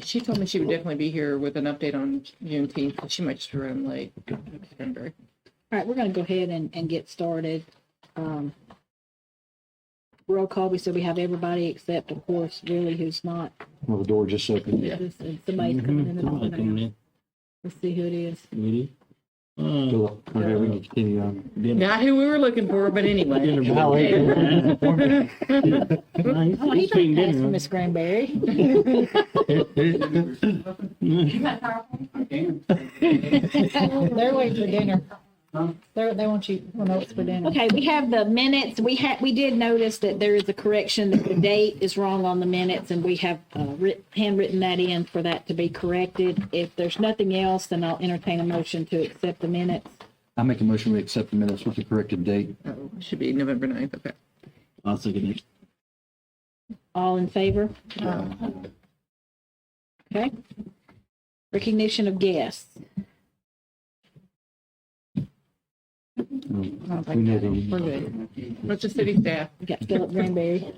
She told me she would definitely be here with an update on Juneteenth, but she might just run late. February. All right, we're going to go ahead and get started. Roll call, we said we have everybody except, of course, Willie, who's not. Well, the door just opened. Somebody's coming in the door now. Let's see who it is. Okay, we can continue on. Not who we were looking for, but anyway. How late? Oh, he's been asked for Miss Granberry. They're waiting for dinner. They want you notes for dinner. Okay, we have the minutes. We did notice that there is a correction that the date is wrong on the minutes, and we have handwritten that in for that to be corrected. If there's nothing else, then I'll entertain a motion to accept the minutes. I make a motion we accept the minutes with the corrected date. Oh, it should be November 9th. Okay. I'll second it. All in favor? Okay. Recognition of guests. We know them. We're good. What's the city staff? We got Philip Granberry.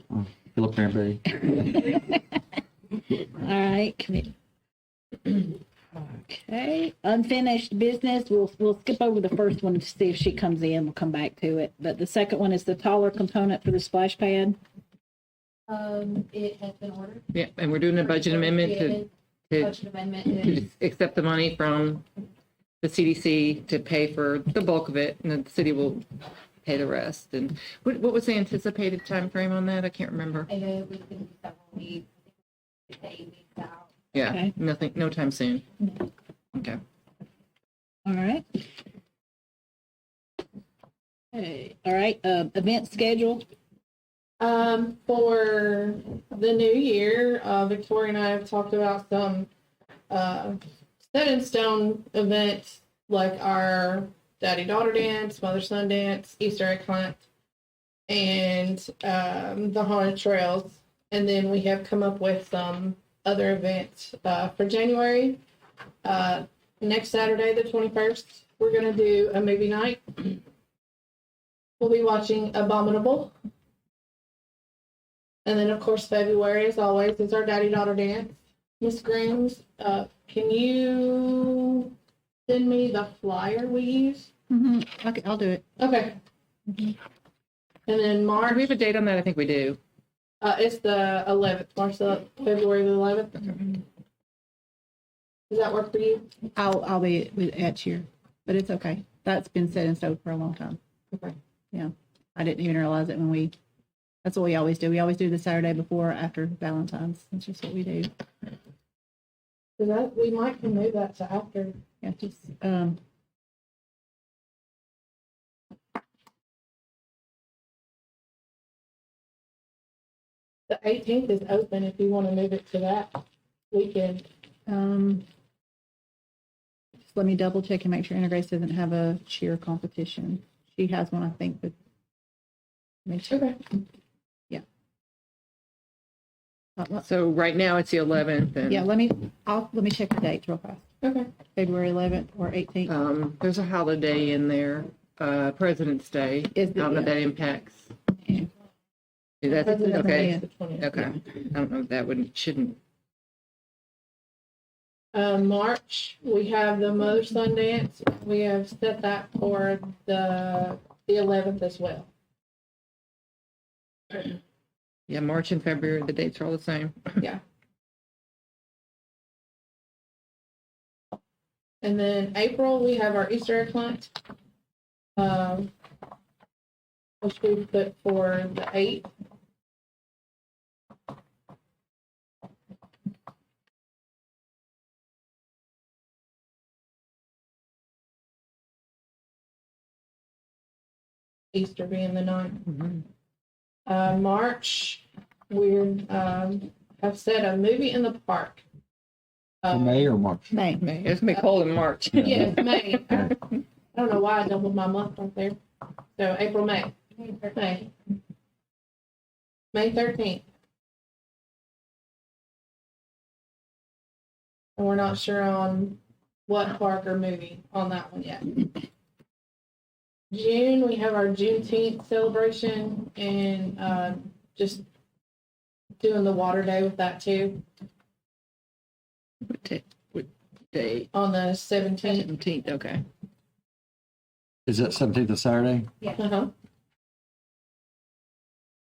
Philip Cranberry. All right, committee. Okay, unfinished business. We'll skip over the first one to see if she comes in. We'll come back to it. But the second one is the taller component for the splash pad. It has been ordered. Yeah, and we're doing a budget amendment to Budget amendment is, accept the money from the CDC to pay for the bulk of it, and then the city will pay the rest. And what was the anticipated time frame on that? I can't remember. I know it was going to be several weeks, 8 weeks out. Yeah, Okay. nothing, no time soon. Okay. All right. Okay. All right. Event schedule. For the new year, Victoria and I have talked about some set in stone events like our daddy-daughter dance, mother-son dance, Easter egg hunt, and the haunted trails. And then we have come up with some other events for January. Next Saturday, the 21st, we're going to do a movie night. We'll be watching Abominable. And then, of course, February, as always, is our daddy-daughter dance. Miss Grooms, can you send me the flyer we use? Okay, I'll do it. Okay. And then Do March, we have a date on that? I think we do. it's the 11th, February the 11th. Does that work for you? I'll be at cheer, but it's okay. That's been set in stone for a long time. Okay. Yeah, I didn't even realize it when that's what we always do. We always do the Saturday before or after Valentine's. That's just what we do. We might can move that to after. Yeah, just The 18th is open if you want to move it to that weekend. just let me double check and make sure Intergrace doesn't have a cheer competition. She has one, I think, but let me check. Okay. So right now it's the 11th. And, Yeah, let me check the dates real fast. Okay. February 11th or 18th. There's a holiday in there, President's Day. I Is don't know if that impacts. Yeah. Is that President's Day okay? is the 20th. Okay. I don't know if that shouldn't. March, we have the Mother-Son Dance. We have set that for the 11th as well. Yeah, March and February, the dates are all the same. Yeah. And then April, we have our Easter egg hunt, which we put for the 8th. Easter being the 9th. March, we have set a movie in the park. May or March? May. It's gonna be cold in March. Yes, May. I don't know why I doubled my month right there. So April, May. May 13th. And we're not sure on what park or movie on that one yet. June, we have our Juneteenth celebration and just doing the water day with that too. What day? on the 17th. 17th, okay. Is that 17th of Saturday? Uh-huh.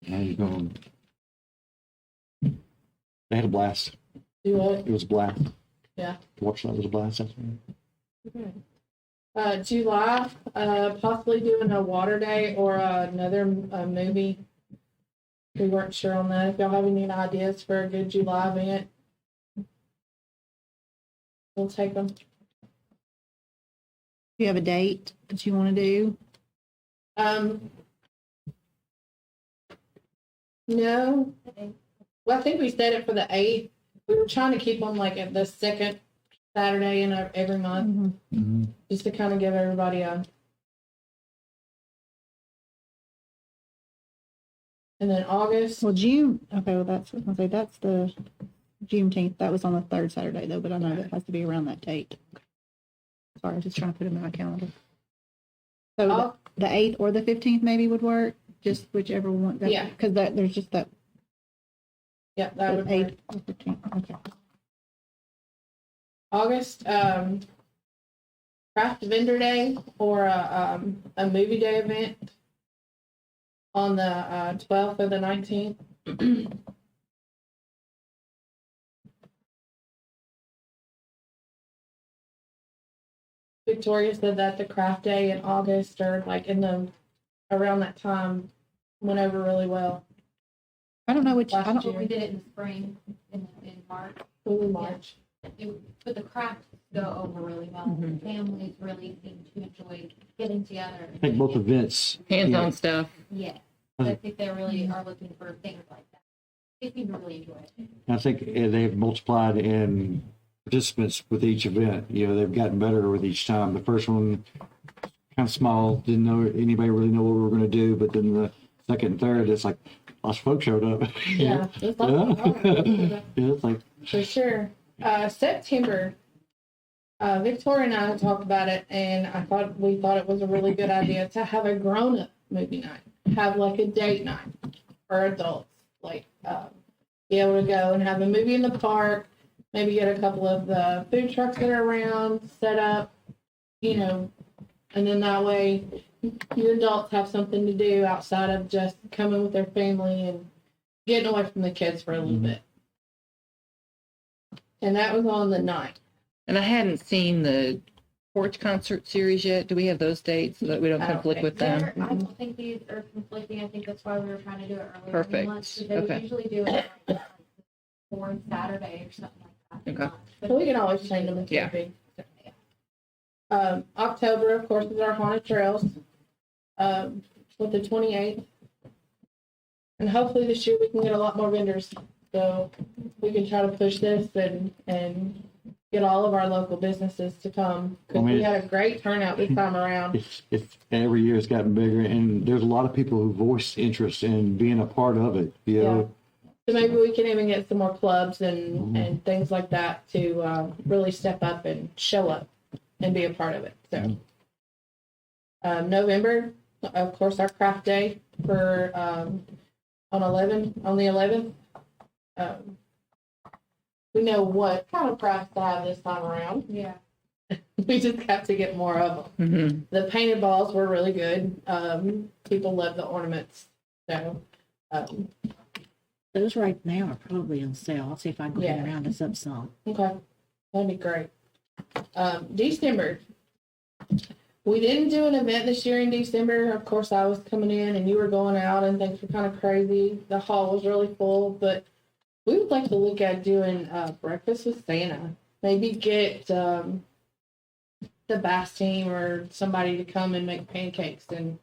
Yeah, you're going. They had a blast. Do what? It was a blast. Yeah. To watch that was a blast. That's right. July, possibly doing a water day or another movie. We weren't sure on that. If y'all have any ideas for a good July event, we'll take them. Do you have a date that you want to do? No. Well, I think we set it for the 8th. We were trying to keep them like at the second Saturday in every month, just to kind of give everybody a. And then August, Well, June, okay, well, that's, I was gonna say, that's the Juneteenth. That was on the third Saturday though, but I know that has to be around that date. Sorry, I was just trying to put it in my calendar. So Oh. the 8th or the 15th maybe would work, just whichever one. Yeah. Because there's just that yeah, that would work. 8th or 15th, okay. August, craft vendor day or a movie day event on the 12th or the 19th. Victoria said that the craft day in August or like in the around that time went over really well. I don't know which, I Last don't, year. We did it in spring, in March. Early March. But the crafts go over really well. Mhm. Families really seem to enjoy getting together. I think both events. Hands-on stuff. Yes, I think they really are looking for things like that. They seem to really enjoy it. I think they've multiplied in participants with each event. You know, they've gotten better with each time. The first one, kind of small, didn't know anybody really know what we were going to do. But then the second and third, it's like lots of folks showed up. Yeah, it's like, Yeah, it's like for sure. September, Victoria and I talked about it, and we thought it was a really good idea to have a grown-up movie night, have like a date night for adults, like be able to go and have a movie in the park, maybe get a couple of the food trucks that are around set up, you know, and then that way you adults have something to do outside of just coming with their family and getting away from the kids for a little bit. And that was on the 9th. And I hadn't seen the Porch Concert Series yet. Do we have those dates so that we don't I don't conflict think with them? I don't think these are conflicting. I think that's why we were trying to do it earlier. in the Perfect. month, 'cause They Okay. would usually do it like the fourth Saturday or something like that. Okay. But we can always change them if Yeah. need be. October, of course, is our haunted trails with the 28th. And hopefully this year we can get a lot more vendors. So we can try to push this and get all of our local businesses to come. Because we had a great turnout this time around. it's every year it's gotten bigger, and there's a lot of people who voice interest in being a part of it. You know, So maybe we can even get some more clubs and things like that to really step up and show up and be a part of it. So November, of course, our craft day for on the 11th. We know what kind of crafts to have this time around. Yeah. We just have to get more of them. Mm-hmm. The painted balls were really good. People love the ornaments. So Those right now are probably on sale. I'll see if I can Yeah. get around us up some. okay, that'd be great. December. We didn't do an event this year in December. Of course, I was coming in and you were going out and things were kind of crazy. The hall was really full, but we would like to look at doing breakfast with Santa. Maybe get the Bass team or somebody to come and make pancakes and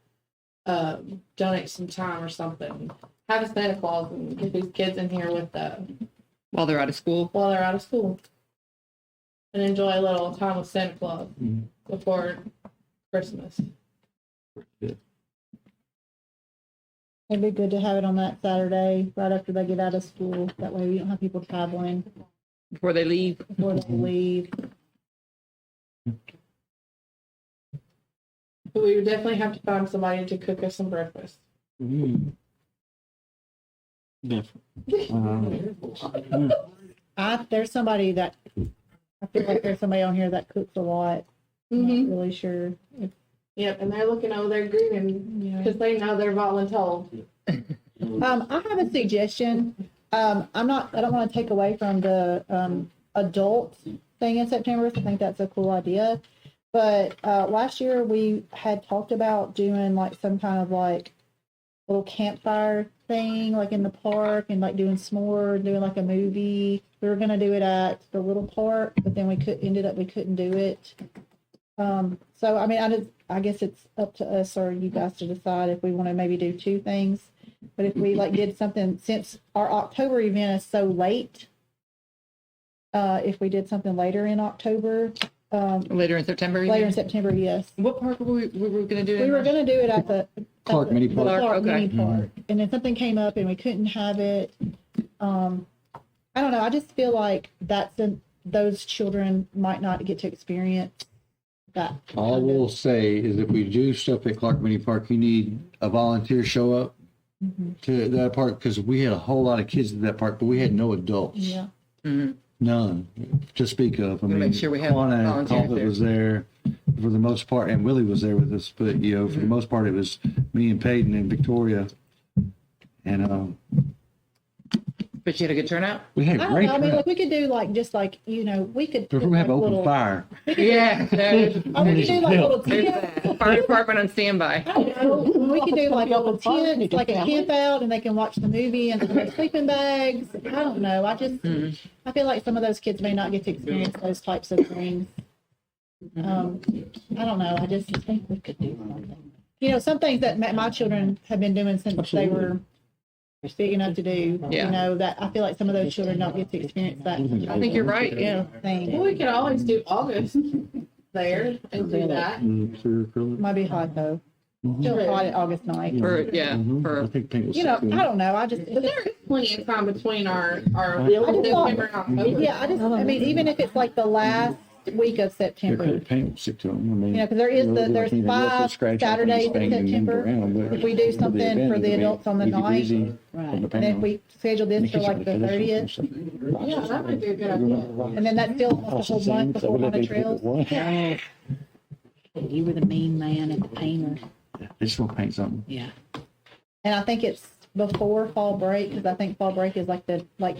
donate some time or something. Have a Santa Claus and get these kids in here with While they're out of school. while they're out of school and enjoy a little time with Santa Claus Mhm. before Christmas. it'd be good to have it on that Saturday, right after they get out of school. That way we don't have people traveling Before they leave. before they leave. But we would definitely have to find somebody to cook us some breakfast. Mm. Different. There's somebody that feel like there's somebody on here that cooks a lot. I'm Mm-hmm. not really sure. Yep, and they're looking over there grinning Yeah. because they know they're voluntold. I have a suggestion. I don't want to take away from the adult thing in September. So I think that's a cool idea. But last year we had talked about doing like some kind of like little campfire thing, like in the park, and like doing s'more, doing like a movie. We were gonna do it at the little park, but then we couldn't do it. So I mean, I guess it's up to us or you guys to decide if we want to maybe do two things. But if we like did something, since our October event is so late, if we did something later in October, Later in September? you later in mean? September, yes. What park were we going to do? it We were in? gonna do it at the Clark Mini Park. Clark Okay. Mini Park, and then something came up and we couldn't have it. I don't know. I just feel like those children might not get to experience that. All I will say is if we do stuff at Clark Mini Park, you need a volunteer show up to that park, because we had a whole lot of kids at that park, but we had no adults. Yeah. None to speak of. I We'll mean, make sure we have Juana and volunteers Talbot there. was there for the most part, and Willie was there with us, but you know, for the most part, it was me and Peyton and Victoria. And But you had a good turnout? we had I don't great know. I mean, turnout. like we could do like just like we could. If we have open fire. Yeah. there's- Oh, we could do like little there's tents. that. Fire department on standby. I don't know. We could do like little tents, like a camp out, and they can watch the movie and their sleeping bags. I don't know. I feel like some of those kids may not get to experience those types of things. I don't know. I just think we could do something. You know, some things that my children have been doing since they were big enough to do. Yeah. You know, that I feel like some of those children don't get to experience that. I think you're right, yeah. Well, Thing. we could always do August there and do that. Might be hot though. Still hot at August night. For, yeah, I for, think Pink was You know, second. I don't know. I just But there is plenty of time between our I just thought- September and October. yeah, I mean, even if it's like the last week of September, Paint was sick to them. I mean, you know, because there's 5 Saturdays in September. If we do something for the adults on the 9th, and then if we schedule this for like the 30th, Yeah, that might be a good idea. and then that's still a whole month before Haunted Trails. You were the main man at the painter. They just want to paint something. Yeah. And I think it's before fall break, because I think fall break is like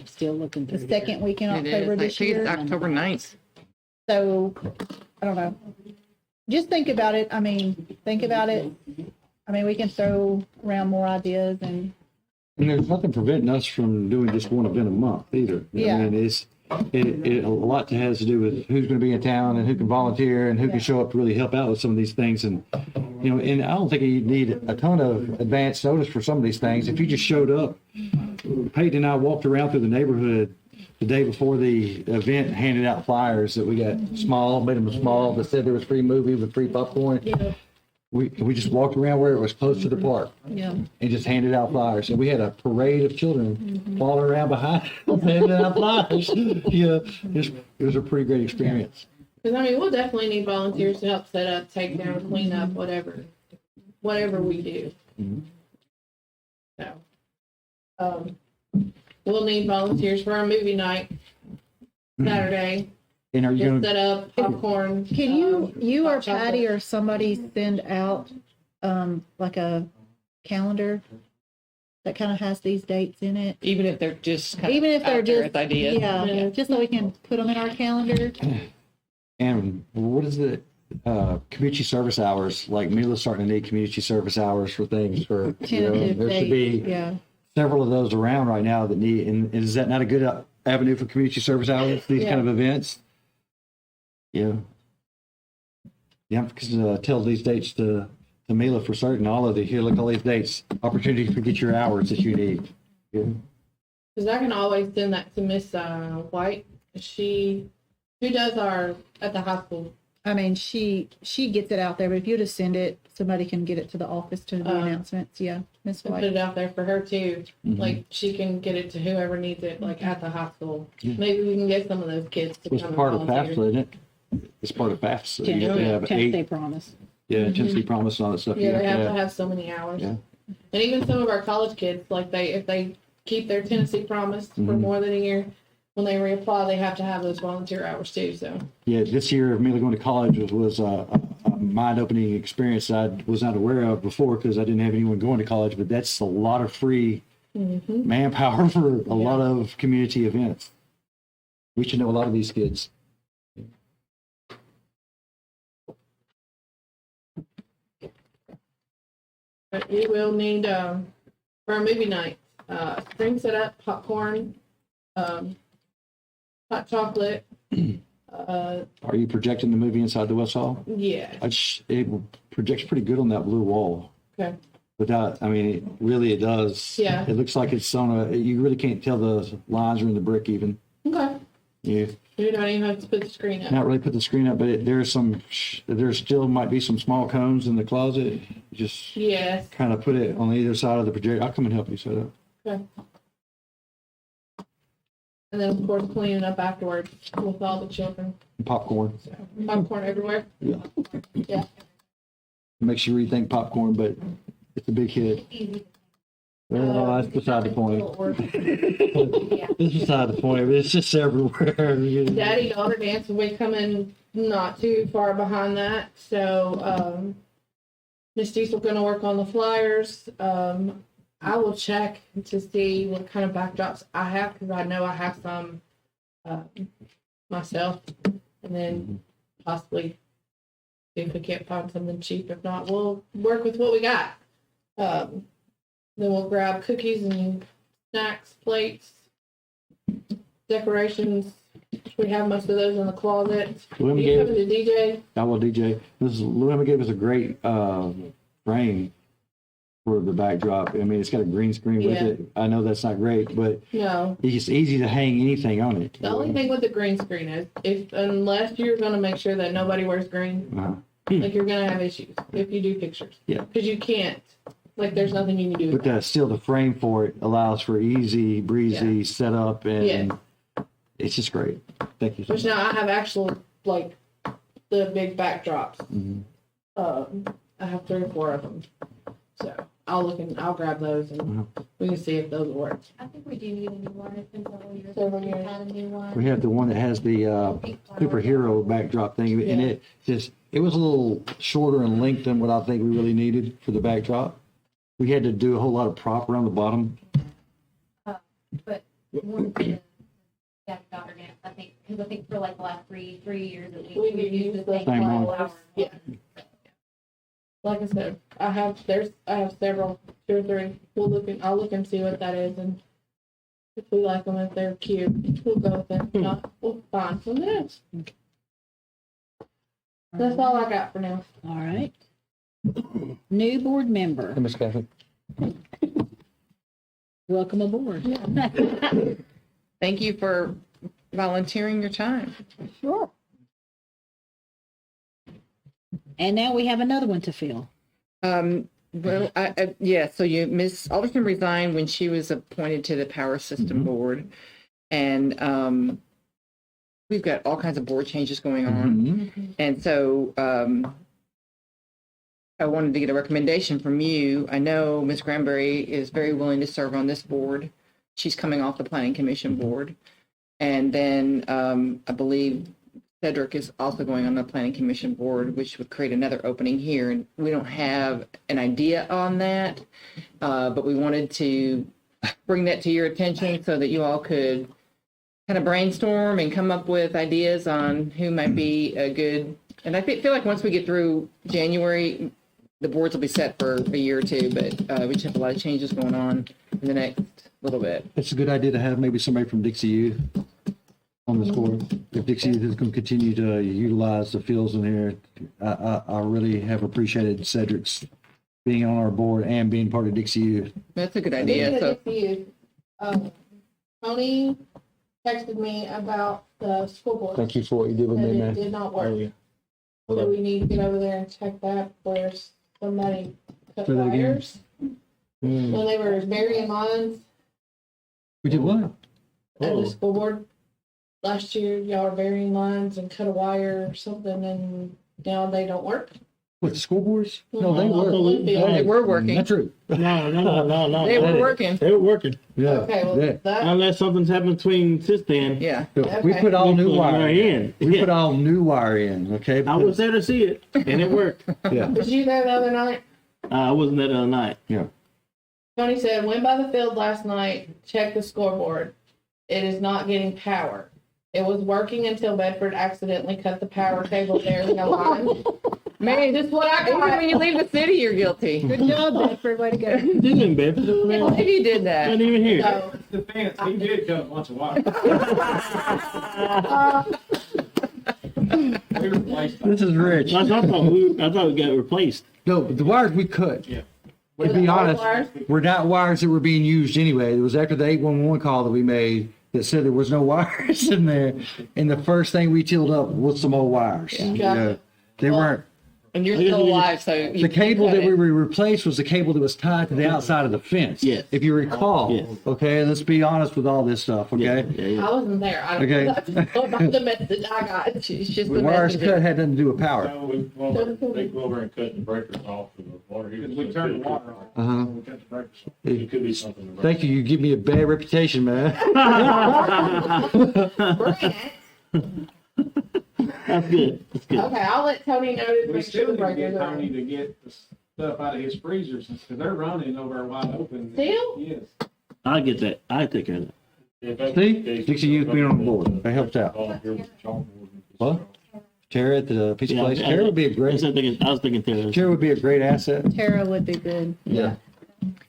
Still looking the through. second week in it October is. I this think it's year. October 9th. So, I don't know. Just think about it. I mean, think about it. I mean, we can throw around more ideas and, And there's nothing preventing us from doing just one event a month either. Yeah. I mean, it a lot has to do with who's going to be in town and who can volunteer and who can show up to really help out with some of these things. And, you know, and I don't think you need a ton of advance notice for some of these things. If you just showed up, Peyton and I walked around through the neighborhood the day before the event, handed out flyers that we got small, made them small, that said there was free movie with free popcorn. We just walked around where it was close to the park yeah. and just handed out flyers. And we had a parade of children following around behind us, handing out flyers. Yeah, it was a pretty great experience. Because I mean, we'll definitely need volunteers to help set up, take down, clean up, whatever we do. So, we'll need volunteers for our movie night Saturday. And are you Just going to, set up popcorn. Can you or hot chocolate. Patty or somebody send out, like a calendar that kind of has these dates in it? Even if they're just kind Even of if they're out there just, as ideas. yeah, just so we can put them in our calendar. and what is it? Community service hours, like Mila's starting to need community service hours for things for, you know, Tentative there should date, be yeah. several of those around right now that need, and is that not a good avenue for community service hours, these kind of events? Yeah. Yeah, because tell these dates to Mila for certain, all of the, here, look at all these dates, opportunity to get your hours that you need. Yeah. Because I can always send that to Miss White. Who does our at the high school. I mean, she gets it out there, but if you just send it, somebody can get it to the office to the announcements. Yeah, Miss Put White. it out there for her too. Like she can get it to whoever needs it, like at the high school. Maybe we can get some of those kids to It's come part and of volunteer. FAFSA, isn't it? It's part of FAFSA. You have to have 10th day 8, promise. Tennessee Promise and all that stuff. Yeah, You they have to have. have so many hours. Yeah. And even some of our college kids, like if they keep their Tennessee Promise for more than a year, when they reapply, they have to have those volunteer hours too, so. Yeah, this year of me going to college was a mind-opening experience I was not aware of before because I didn't have anyone going to college, but that's a lot of free manpower for a lot of community events. We should know a lot of these kids. But we will need, for our movie night, spring setup, popcorn, hot chocolate, Are you projecting the movie inside the West Hall? yeah, It projects pretty good on that blue wall. okay. Without, I mean, it does. Yeah. It looks like it's on you really can't tell the lines are in the brick even. Okay. You We don't even have to put the screen up. not really put the screen up, but there still might be some small cones in the closet. Just Yes, kind of put it on either side of the projector. I'll come and help you set up. okay. And then, of course, cleaning up afterwards with all the children. Popcorn. Popcorn everywhere. Yeah. Yeah. Makes you rethink popcorn, but it's a big hit. Easy. Well, that's beside the point. Yeah. It's beside the point. It's just everywhere. Daddy daughter dance will be coming not too far behind that. So Miss Diesel gonna work on the flyers. I will check to see what kind of backdrops I have because I know I have some myself, and then possibly see if we can't find something cheap. If not, we'll work with what we got. Then we'll grab cookies and snacks, plates, decorations. We have most of those in the closet. Louis You gave, coming to DJ? I will DJ. Louis gave us a great frame for the backdrop. I mean, it's got a green screen with Yeah. it. I know that's not great, but No. it's easy to hang anything on it. The only thing with the green screen is unless you're gonna make sure that nobody wears green, Uh-huh. like you're gonna have issues if you do pictures. Yeah. Because you can't. Like there's nothing you can do with But that. still, the frame for it allows for easy, breezy setup, and it's just great. Thank you so Which much. now I have actual like the big backdrops. Mhm. I have 3 or 4 of them. So I'll grab those and we can see if those will work. I think we do need a new one. It's been several years Several since we've years. had a new one. We have the one that has the superhero backdrop thing, and it was a little shorter in length than what I think we really needed for the backdrop. We had to do a whole lot of prop around the bottom. But one for the daughter dance, I think, because I think for like the last three years at least, We've we've used used the the same same one. flower. Yeah. Like I said, I have several, 2 or 3. I'll look and see what that is, and if we like them, if they're cute, we'll go with them. If not, we'll find something else. That's all I got for now. All right. New board member, Miss Kathy. welcome aboard. Thank you for volunteering your time. Sure. And now we have another one to fill. Well, so Miss Alderson resigned when she was appointed to the Power System Board. And we've got all kinds of board changes going on. And so I wanted to get a recommendation from you. I know Ms. Granberry is very willing to serve on this board. She's coming off the Planning Commission board. And then I believe Cedric is also going on the Planning Commission board, which would create another opening here. And we don't have an idea on that, but we wanted to bring that to your attention so that you all could kind of brainstorm and come up with ideas on who might be a good. And I feel like once we get through January, the boards will be set for a year or two, but we just have a lot of changes going on in the next little bit. It's a good idea to have maybe somebody from Dixie Youth on this board. If Dixie Youth is going to continue to utilize the fields in here, I really have appreciated Cedric's being on our board and being part of Dixie Youth. That's a good idea. So Tony texted me about the school board. Thank you for what you did with And me, it man. did not work. Oh, yeah. So we need to get over there and check that where somebody cut Say that again. wires. When they were burying lines We did what? at the school board last year, y'all were burying lines and cut a wire or something, and now they don't work. With the school boards? No, they No, were. Olympia. They were working. That's true. No. They were working. They were working. Yeah. Okay, well, yeah. that, Unless something's happened between since then. Yeah. We put all new We put wire wire in. in. We Yeah. put all new wire in, okay? I was there to see it, and it worked. Yeah, was you there the other night? I wasn't there the other night. yeah. Tony said, went by the field last night, checked the scoreboard. It is not getting power. It was working until Bedford accidentally cut the power cable there in the line. Man, This is what I even when got. you leave the city, you're guilty. Good job, Bedford. Way to go. Didn't Bedford? If you did that. Wasn't even here. So, Defense, he did cut a bunch of wire. We replaced them. This is rich. I thought it got replaced. No, but the wires we cut. Yeah. To be honest, wires? were not wires that were being used anyway. It was after the 811 call that we made that said there was no wires in there. And the first thing we tilled up was some old wires. Gotcha. They weren't. And you're still alive, so you The cable cut that we it. replaced was the cable that was tied to the outside of the fence. Yes. If you recall. Yes. Okay, let's be honest with all this stuff, okay? I wasn't there. I don't Okay. know. I just go by the message I got. She's just The the wires messenger. cut had nothing to do with power. So we went over, they go over and cut the breakers off for the water heater. We turned the water on. Uh-huh. We cut the breakers off. It It could be something. about Thank you. You give me a bad reputation, man. That's good. That's good. Okay, I'll let Tony know to We make sure still the need to breakers get are Tony on. to get the stuff out of his freezers, because they're running over wide open. Still? Yes. I get that. I take care of that. If that's See? the case, Dixie, you've been on board. That helps out. volunteer with the chalkboard and- What? Tara at the pizza Yeah, place. I- Tara would be a I great. was thinking Taylor. Tara would be a great asset. Tara would be good. Yeah.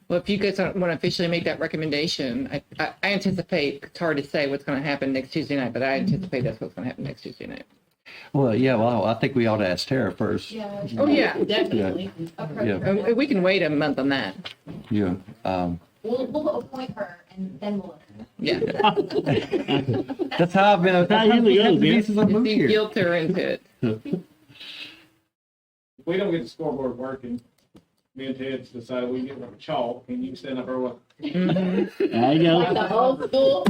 Well, if you guys want to officially make that recommendation, I anticipate, it's hard to say what's going to happen next Tuesday night, but I anticipate that's what's going to happen next Tuesday night. Well, yeah. Well, I think we ought to ask Tara first. Yeah. Oh, yeah. Definitely. Yeah. We can wait a month on that. Yeah. We'll appoint her and then we'll. Yeah. That's how I've been. That's how usually it's been goes, yeah. since I Just moved you here. guilt her into it. If we don't get the scoreboard working, me and Ted's decided we get rid of chalk, and you can stand up there with. There you Like go. the old school,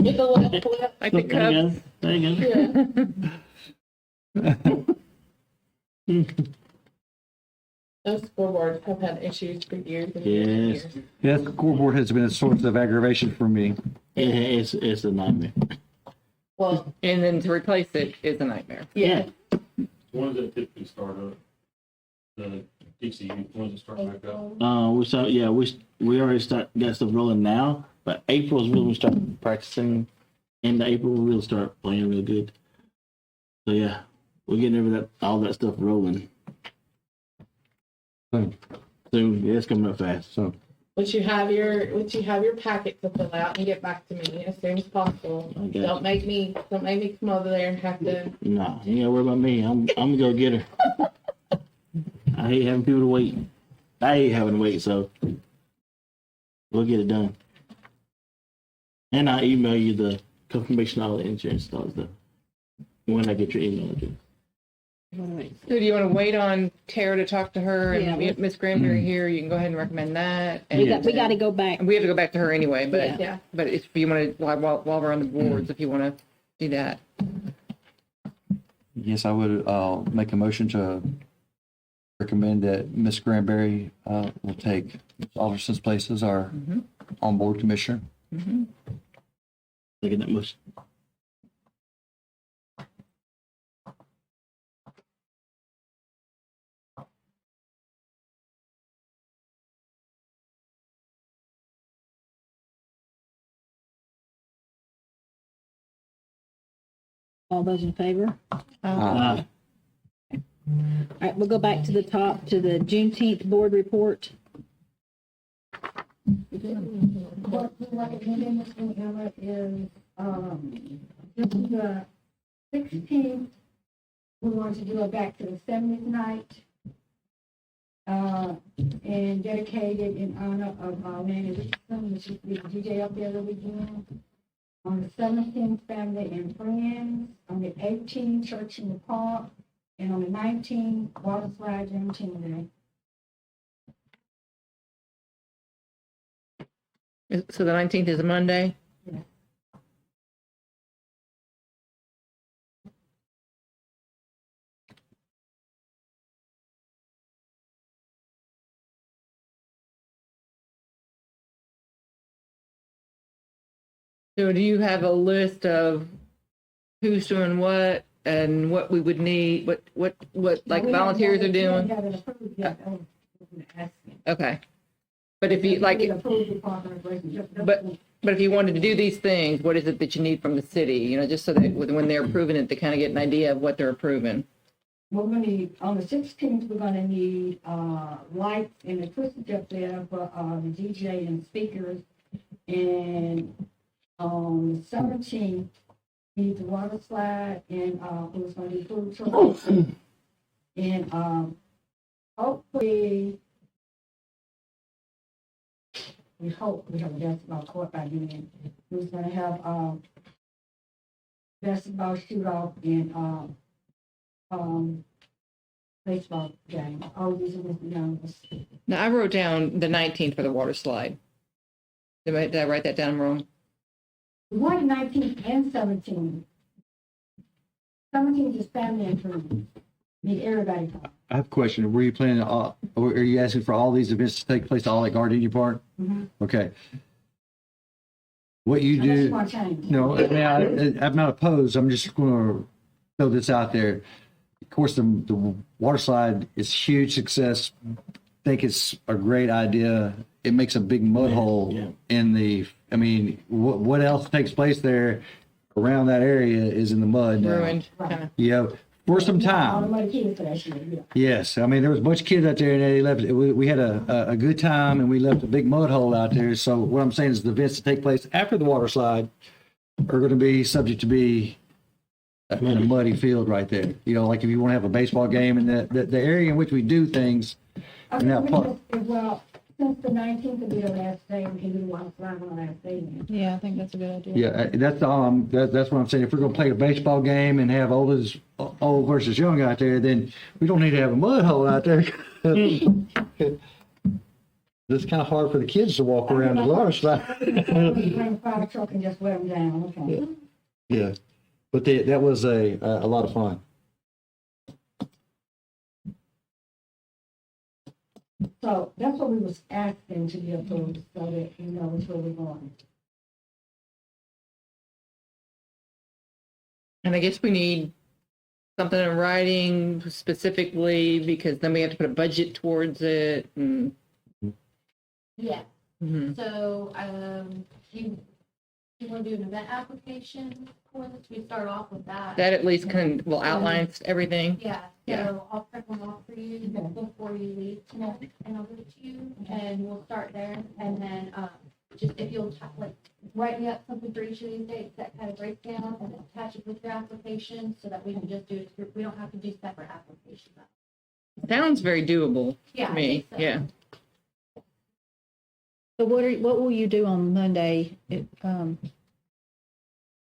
get the left flip. Like the There you Cubs. go. There you go. Those scoreboards have had issues for years and years and Yes. years. Yeah, the scoreboard has been a source of aggravation for me. It's a nightmare. Well, And then to replace it is a nightmare. yeah. When does it typically start up? The DCU, when does it start back up? We already got stuff rolling now, but April is when we start practicing. End of April we'll start playing real good. So yeah, we're getting all that stuff rolling Soon. soon. Yeah, it's coming up fast. So, Once you have your packet to fill out and get back to me as soon as possible. I got Don't make me come over there and have to. Nah, you ain't gotta worry about me. I'm gonna go get her. I hate having people to wait. I hate having to wait, so we'll get it done. And I'll email you the confirmation of all the insurance stuff when I get your email address. So do you want to wait on Tara to talk to her Yeah, and Miss Granberry here? You can go ahead and recommend that. And We got to go back. and we have to go back to her anyway, but Yeah. but if you want to while we're on the boards, if you want to do that. yes, I would make a motion to recommend that Miss Granberry will take Alderson's place as our on-board commissioner. Look at that motion. All those in favor? Uh, All right, we'll go back to the top to the Juneteenth board report. What we recommend Mr. Miller is, this is the 16th. We want to do it back to the 70th night. And dedicated in honor of Manny Richardson, which used to be the DJ up there the weekend. On the 17th, family and friends. On the 18th, church in the park. And on the 19th, water slide Juneteenth Day. So the 19th is a Monday. So do you have a list of who's doing what and what we would need, what like volunteers are doing? We haven't approved yet. I was gonna ask you. Okay. But if you We like, approved the Park and Recreation, but if you wanted to do these things, what is it that you need from the city? You know, just so that when they're approving it, they kind of get an idea of what they're approving. we're gonna need, on the 16th, we're gonna need, lights and electricity up there for, the DJ and speakers. And on the 17th, we need the water slide and, it was gonna be food trucks. And, hopefully, we hope we have a basketball court by then. We was gonna have, basketball shoot off and, baseball game. All these are the numbers. Now, I wrote down the 19th for the water slide. Did I write that down wrong? We wanted 19 and 17. 17 is family and friends. Need everybody to come. I have a question. Were you planning, or are you asking for all these events to take place all at Gardenia Park? Mhm. Okay. What you Unless you do, want to change. no, I mean, I'm not opposed. I'm just going to throw this out there. Of course, the water slide is huge success. I think it's a great idea. It makes a big mud hole yeah. in the, I mean, what else takes place there around that area is in the mud now. Ruined, kind of. You know, for some All the time. money kids for that shit, yeah. Yes, I mean, there was a bunch of kids out there and they left, we had a good time and we left a big mud hole out there. So what I'm saying is the events that take place after the water slide are going to be subject to be in a muddy field right there. You know, like if you want to have a baseball game and the area in which we do things. I And that mean, part- well, since the 19th will be the last day, we can do one slide on the last day then. Yeah, I think that's a good idea. Yeah, that's all. That's what I'm saying. If we're going to play a baseball game and have old versus young out there, then we don't need to have a mud hole out there. It's kind of hard for the kids to walk around the water slide. Bring a fire truck and just wear them down, okay? Yeah, but that was a lot of fun. So that's what we was asking to be approved, so that you know which way we're going. And I guess we need something in writing specifically because then we have to put a budget towards it. And, Yeah, Mhm. so, you want to do an event application for this? We start off with that. That at least will outline everything. Yeah, Yeah. so I'll prep them off for you before you leave tonight, and I'll give it to you, and we'll start there, and then, just if you'll, write me up something for each of these dates, that kind of breakdown, and attach it with your application, so that we can just do, we don't have to do separate applications. Sounds very doable Yeah, to I me. think so. Yeah. So what will you do on Monday,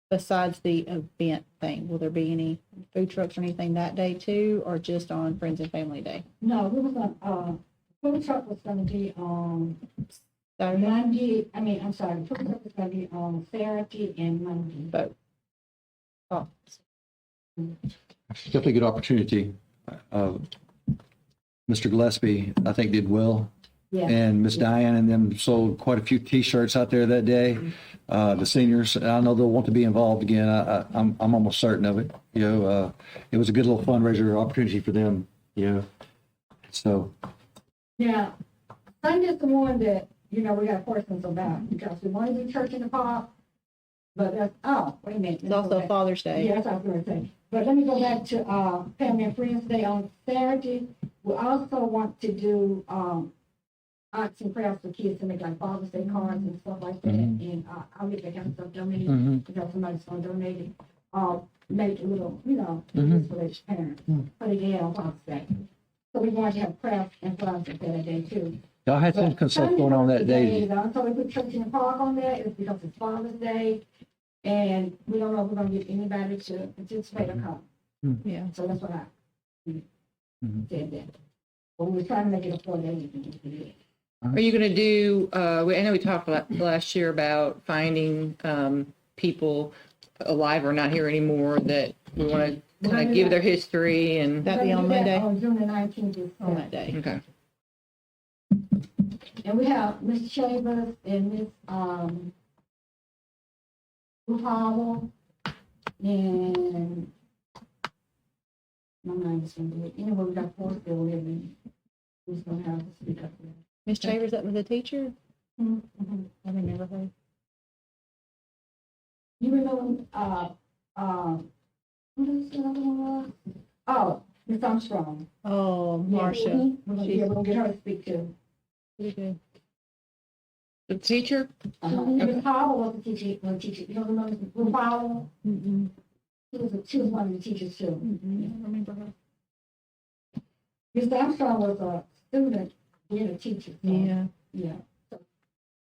besides the event thing? Will there be any food trucks or anything that day too, or just on Friends and Family Day? No, we was on, food truck was gonna be on Saturday? Monday, I'm sorry, food truck was gonna be on Saturday and Monday. Both. Oh, Definitely a good opportunity. Mr. Gillespie, I think, did well. Yeah. And Miss Diane and them sold quite a few T-shirts out there that day. The seniors, I know they'll want to be involved again. I'm almost certain of it. You know, it was a good little fundraiser opportunity for them. You know, so Now, Sunday's the one that, we got questions about, because we want to do church in the park, but that's, wait a minute. it's also Father's Day. Yeah, that's what I was gonna say. But let me go back to, Family and Friends Day on Saturday. We also want to do, arts and crafts for kids to make like Father's Day cards and stuff like that. And, I'll get that kind of stuff donated, because somebody's gonna donate it. Make a little, for each parent, put it in on Father's Day. So we want to have crafts and flowers that day too. y'all had some stuff going on that day. So we put Church in the Park on there, it's because it's Father's Day, and we don't know if we're gonna get anybody to participate or come. Yeah. So that's what I said that. But we were trying to make it a 4-day weekend. Are you going to do, I know we talked last year about finding people alive or not here anymore that we want to kind of give their history and, That be on Monday? On June the 19th. On that day. okay. And we have Miss Chambers and Miss, Blue Harbor, and my mind is gonna do it. Anyway, we got 4 still living. Who's gonna have to speak up there? Miss Chambers, that was a teacher? Mm-hmm. I remember her. You remember, what is the other one? Oh, Miss Armstrong. Oh, Yeah, Marcia. we're gonna get her to speak too. Pretty good. The teacher? Miss Harbor was a teacher, you don't remember Miss Harbor? Mm-mm. She was one of the teachers too. Mm-mm. I remember her. Miss Armstrong was a student, being a teacher. So, Yeah. Yeah.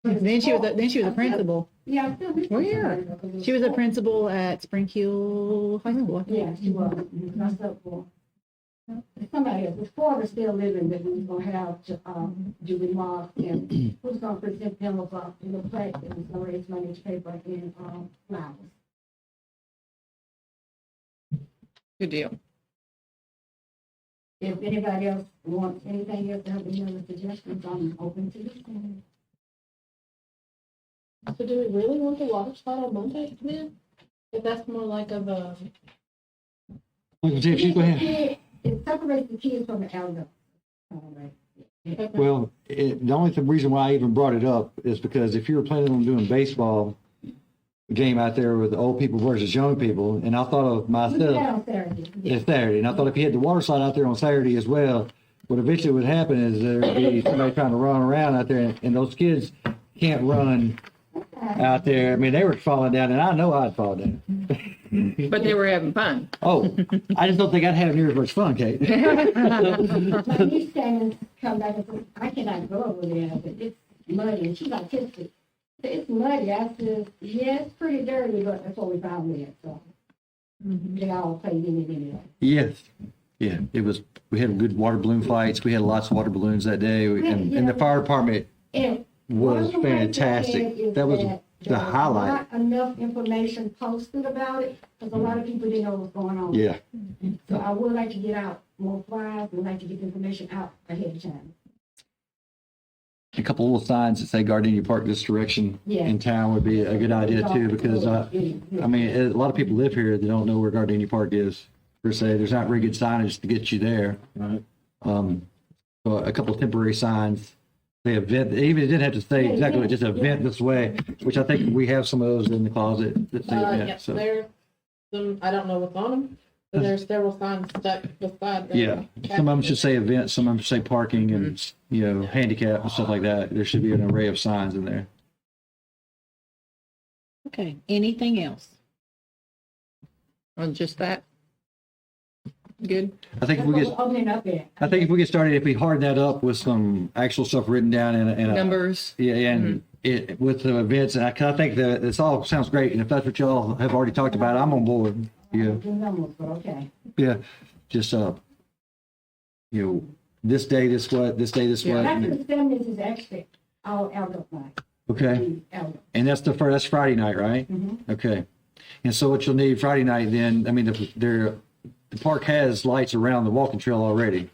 Then she was a principal. Yeah, I still miss Where? her. She was a principal at Spring Hill High School. Yeah, she was. That's up for. Somebody else, the 4 are still living that we was gonna have to, do remarks and who's gonna present them with a plaque and was gonna raise money to pay for in, flowers. Good deal. If anybody else wants anything else to help me with suggestions, I'm open to this. So do we really want the water slide on Monday then? If that's more like of a, Uncle Tiff, you go ahead. It separates the kids from the elders. Well, the only reason why I even brought it up is because if you were planning on doing baseball game out there with old people versus young people, and I thought of myself, it's Saturday, and I thought if you had the water slide out there on Saturday as well, what eventually would happen is there'd be somebody trying to run around out there, and those kids can't run out there. I mean, they were falling down, and I know I'd fall down. But they were having fun. Oh, I just don't think I'd have near as much fun, Kate. My niece came and come back and said, I cannot go over there, but it's muddy, and she's autistic. It's muddy. I said, yeah, it's pretty dirty, but that's what we found there, so. They all played in it anyway. Yes. Yeah, it was, we had good water balloon fights. We had lots of water balloons that day, and the fire department And was one of the things I fantastic. said is That was that the there was highlight. Not enough information posted about it, because a lot of people didn't know what was going on. Yeah. So I would like to get out more flyers, and like to get the information out ahead of time. A couple little signs that say Gardenia Park this direction Yeah. in town would be a good idea too, because I mean, a lot of people live here that don't know where Gardenia Park is per se. There's not very good signage to get you there. Right. So a couple of temporary signs. They event, even it didn't have to say exactly, but just event this way, which I think we have some of those in the closet that say event. yeah, So there's some, I don't know what's on them, but there's several signs stuck beside them. yeah, some of them should say event, some of them say parking and handicap and stuff like that. There should be an array of signs in there. Okay, anything else? On just that? Good. I think if That's we what get, we're opening up there. I think if we get started, if we harden that up with some actual stuff written down in a Numbers. yeah, and it with the events, and I kind of think that this all sounds great. And if that's what y'all have already talked about, I'm on board. Yeah, The numbers, but okay. yeah, just this day, this what, this day, this what. After the 70s is actually all elder night. Okay, Elder. and that's that's Friday night, right? Mhm. Okay, and so what you'll need Friday night, then I mean the park has lights around the walking trail already.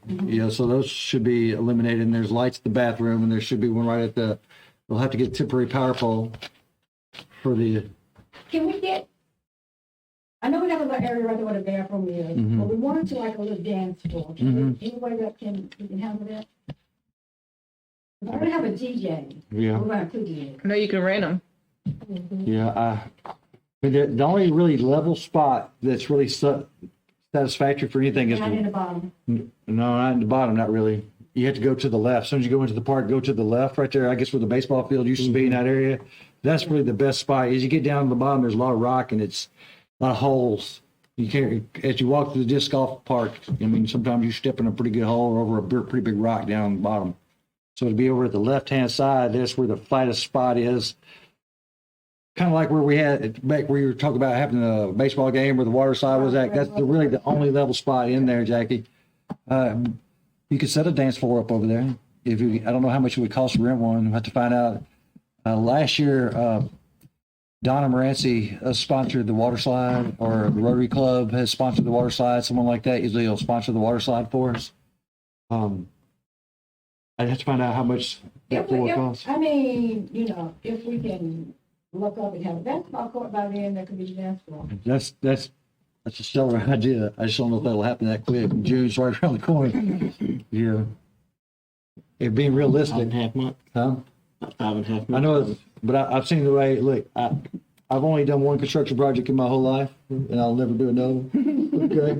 So those should be eliminated. And there's lights at the bathroom, and there should be one right at the. We'll have to get a temporary power pole for the. Can we get, I know we have a little area right there where the bathroom is, but we wanted to like a little dance floor. Any way that we can handle that? We're gonna have a DJ. Yeah. We're gonna put DJ. I know you can rent them. Yeah, but the only really level spot that's really satisfactory for anything is Not in the bottom. no, not in the bottom, not really. You have to go to the left. As soon as you go into the park, go to the left right there. I guess where the baseball field used to be in that area. That's really the best spot. As you get down to the bottom, there's a lot of rock and it's a lot of holes. You can't, as you walk through the disc golf park, I mean, sometimes you step in a pretty good hole or over a pretty big rock down the bottom. So to be over at the left-hand side, that's where the flattest spot is. Kind of like where we had back where you were talking about having a baseball game where the water slide was at. That's really the only level spot in there, Jackie. You could set a dance floor up over there. I don't know how much it would cost to rent one. We'll have to find out. Last year, Donna Moranci sponsored the water slide, or the Rotary Club has sponsored the water slide. Someone like that usually will sponsor the water slide for us. I'd have to find out how much that floor costs. I mean, if we can look up and have a basketball court by then, that could be basketball. That's a stellar idea. I just don't know if that'll happen that quick. June's right around the corner. Yeah. It being realistic, 5.5 months. huh? 5.5 months. I know, but I've seen the way. Look, I've only done one construction project in my whole life, and I'll never do another. Okay.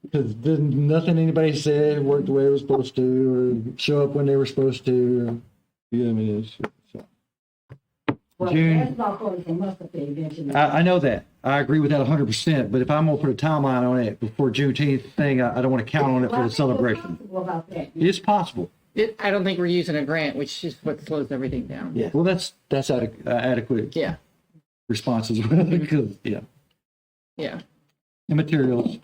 Because nothing anybody said worked the way it was supposed to, or show up when they were supposed to. Or, yeah, I mean, so. Well, June. the basketball court is a must have eventually. I know that. I agree with that 100%. But if I'm gonna put a timeline on it before Juneteenth thing, I don't want to count on it for the celebration. About that. It's possible. I don't think we're using a grant, which is what slows everything down. Yeah. Well, that's adequate Yeah, response as well. Because yeah, yeah, and materials.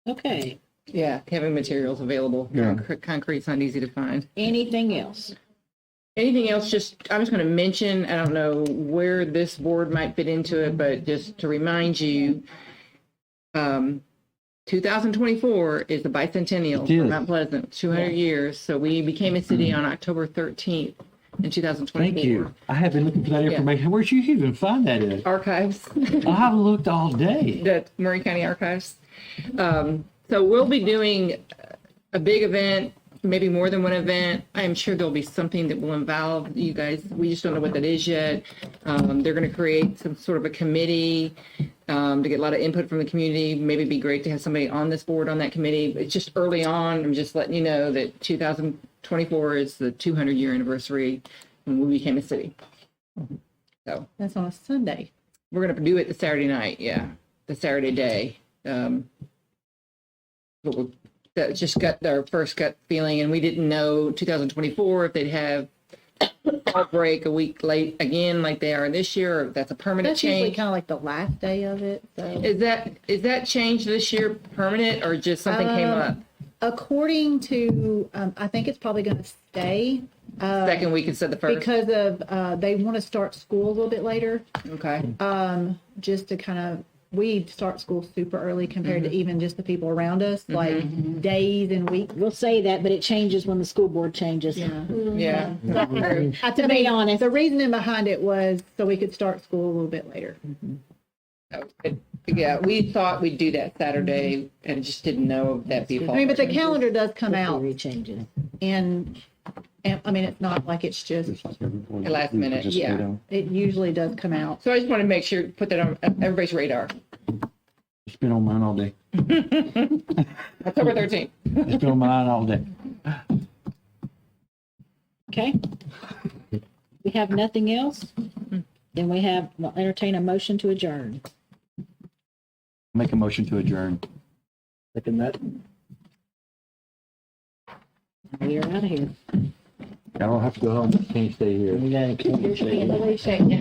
Okay, yeah. Having materials available. Yeah. Concrete's not easy to find. anything else? Anything else? I'm just going to mention, I don't know where this board might fit into it, but just to remind you, 2024 is the bicentennial It is. for Mount Pleasant, 200 years. So we became a city on October 13th in 2024. Thank you. I have been looking for that information. Where'd you even find that at? Archives. I've looked all day. The Murray County Archives. So we'll be doing a big event, maybe more than one event. I'm sure there'll be something that will involve you guys. We just don't know what that is yet. They're going to create some sort of a committee to get a lot of input from the community. Maybe it'd be great to have somebody on this board on that committee. But it's just early on. I'm just letting you know that 2024 is the 200-year anniversary when we became a city. So That's on a Sunday. we're going to do it the Saturday night. Yeah, the Saturday day. But that just got our first gut feeling, and we didn't know 2024 if they'd have fall break a week late again like they are this year, or if that's a permanent That's usually change. kind of like the last day of it, so. Is that change this year permanent, or just something came up? According to, I think it's probably gonna stay, Second week instead of the first. because of, they want to start school a little bit later, Okay. just to kind of, we start school super early compared to even just the people around us, like days and weeks. We'll say that, but it changes when the school board changes. Yeah. To be honest. The reasoning behind it was so we could start school a little bit later. Yeah, we thought we'd do that Saturday, and just didn't know that be. I mean, but the calendar does come out Changes. and I mean, it's not like it's just, Last minute. yeah, it usually does come out. So I just want to make sure, put that on everybody's radar. It's been on mine all day. October 13th. It's been on mine all day. Okay. We have nothing else? Then we'll entertain a motion to adjourn. Make a motion to adjourn. Second that. We are out of here. I don't have to go home. Can't stay here. We gotta keep it safe. Here's your